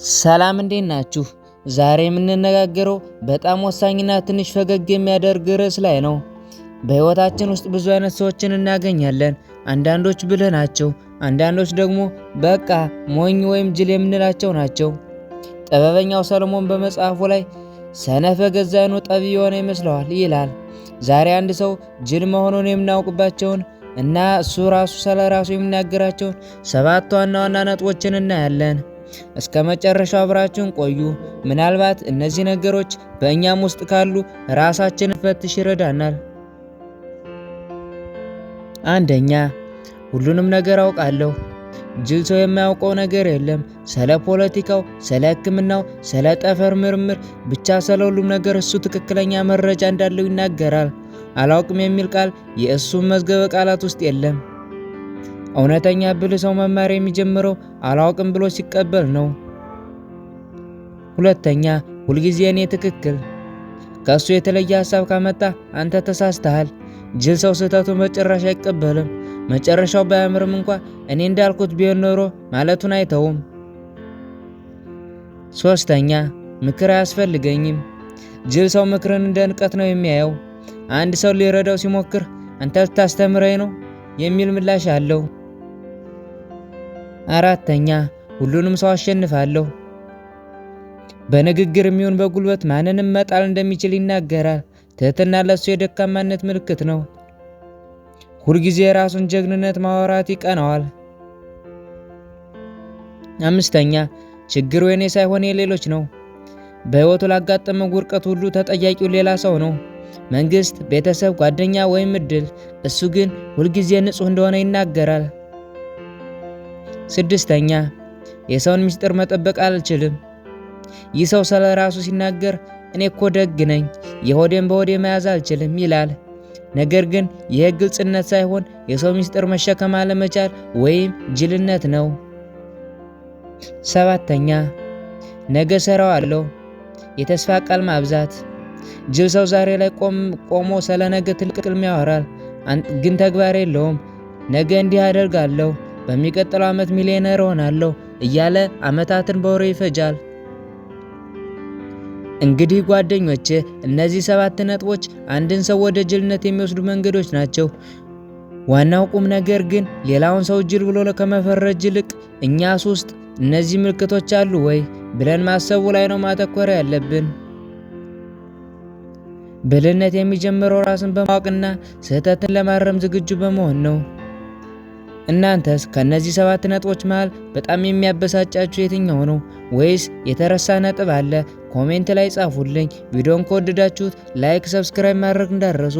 ሰላም እንዴት ናችሁ? ዛሬ የምንነጋገረው በጣም ወሳኝና ትንሽ ፈገግ የሚያደርግ ርዕስ ላይ ነው። በህይወታችን ውስጥ ብዙ አይነት ሰዎችን እናገኛለን። አንዳንዶች ብልህ ናቸው፣ አንዳንዶች ደግሞ በቃ ሞኝ ወይም ጅል የምንላቸው ናቸው። ጥበበኛው ሰሎሞን በመጽሐፉ ላይ ሰነፍ በገዛ ዓይኑ ጠቢብ የሆነ ይመስለዋል ይላል። ዛሬ አንድ ሰው ጅል መሆኑን የምናውቅባቸውን እና እሱ ራሱ ስለ ራሱ የሚናገራቸውን 7 ዋና ዋና ነጥቦችን እናያለን። እስከ መጨረሻው አብራችሁን ቆዩ። ምናልባት እነዚህ ነገሮች በእኛም ውስጥ ካሉ ራሳችንን ፈትሽ ይረዳናል። አንደኛ፣ ሁሉንም ነገር አውቃለሁ። ጅል ሰው የማያውቀው ነገር የለም። ስለ ፖለቲካው፣ ስለ ሕክምናው፣ ስለ ጠፈር ምርምር፣ ብቻ ስለ ሁሉም ነገር እሱ ትክክለኛ መረጃ እንዳለው ይናገራል። አላውቅም የሚል ቃል የእሱ መዝገበ ቃላት ውስጥ የለም። እውነተኛ ብልህ ሰው መማር የሚጀምረው አላውቅም ብሎ ሲቀበል ነው። ሁለተኛ፣ ሁልጊዜ እኔ ትክክል። ከእሱ የተለየ ሀሳብ ካመጣ አንተ ተሳስተሃል። ጅል ሰው ስህተቱን በጭራሽ አይቀበልም። መጨረሻው ባያምርም እንኳ እኔ እንዳልኩት ቢሆን ኖሮ ማለቱን አይተውም። ሶስተኛ፣ ምክር አያስፈልገኝም። ጅል ሰው ምክርን እንደ ንቀት ነው የሚያየው። አንድ ሰው ሊረዳው ሲሞክር አንተ ልታስተምረኝ ነው የሚል ምላሽ አለው። አራተኛ፣ ሁሉንም ሰው አሸንፋለሁ። በንግግር የሚሆን በጉልበት ማንንም መጣል እንደሚችል ይናገራል። ትህትና ለሱ የደካማነት ምልክት ነው። ሁልጊዜ የራሱን ጀግንነት ማውራት ይቀናዋል። አምስተኛ፣ ችግሩ የኔ ሳይሆን የሌሎች ነው። በሕይወቱ ላጋጠመው ውድቀት ሁሉ ተጠያቂው ሌላ ሰው ነው። መንግስት፣ ቤተሰብ፣ ጓደኛ ወይም እድል። እሱ ግን ሁልጊዜ ንጹህ እንደሆነ ይናገራል። ስድስተኛ፣ የሰውን ምስጢር መጠበቅ አልችልም። ይህ ሰው ስለ ራሱ ሲናገር እኔ እኮ ደግ ነኝ፣ የሆዴን በሆዴ መያዝ አልችልም ይላል። ነገር ግን ይህ ግልጽነት ሳይሆን የሰው ምስጢር መሸከም አለመቻል ወይም ጅልነት ነው። ሰባተኛ፣ ነገ እሰራዋለሁ። የተስፋ ቃል ማብዛት። ጅል ሰው ዛሬ ላይ ቆሞ ስለ ነገ ትልቅ ሕልም ያወራል፣ ግን ተግባር የለውም። ነገ እንዲህ አደርጋለሁ፣ በሚቀጥለው ዓመት ሚሊዮነር እሆናለሁ እያለ ዓመታትን በወሬ ይፈጃል። እንግዲህ ጓደኞቼ፣ እነዚህ 7 ነጥቦች አንድን ሰው ወደ ጅልነት የሚወስዱ መንገዶች ናቸው። ዋናው ቁም ነገር ግን ሌላውን ሰው ጅል ብሎ ከመፈረጅ ይልቅ እኛስ ውስጥ እነዚህ ምልክቶች አሉ ወይ ብለን ማሰቡ ላይ ነው ማተኮር ያለብን። ብልህነት የሚጀምረው ራስን በማወቅና ስህተትን ለማረም ዝግጁ በመሆን ነው። እናንተስ ከነዚህ 7 ነጥቦች መሃል በጣም የሚያበሳጫችሁ የትኛው ነው? ወይስ የተረሳ ነጥብ አለ? ኮሜንት ላይ ጻፉልኝ። ቪዲዮን ከወደዳችሁት ላይክ፣ ሰብስክራይብ ማድረግ እንዳትረሱ።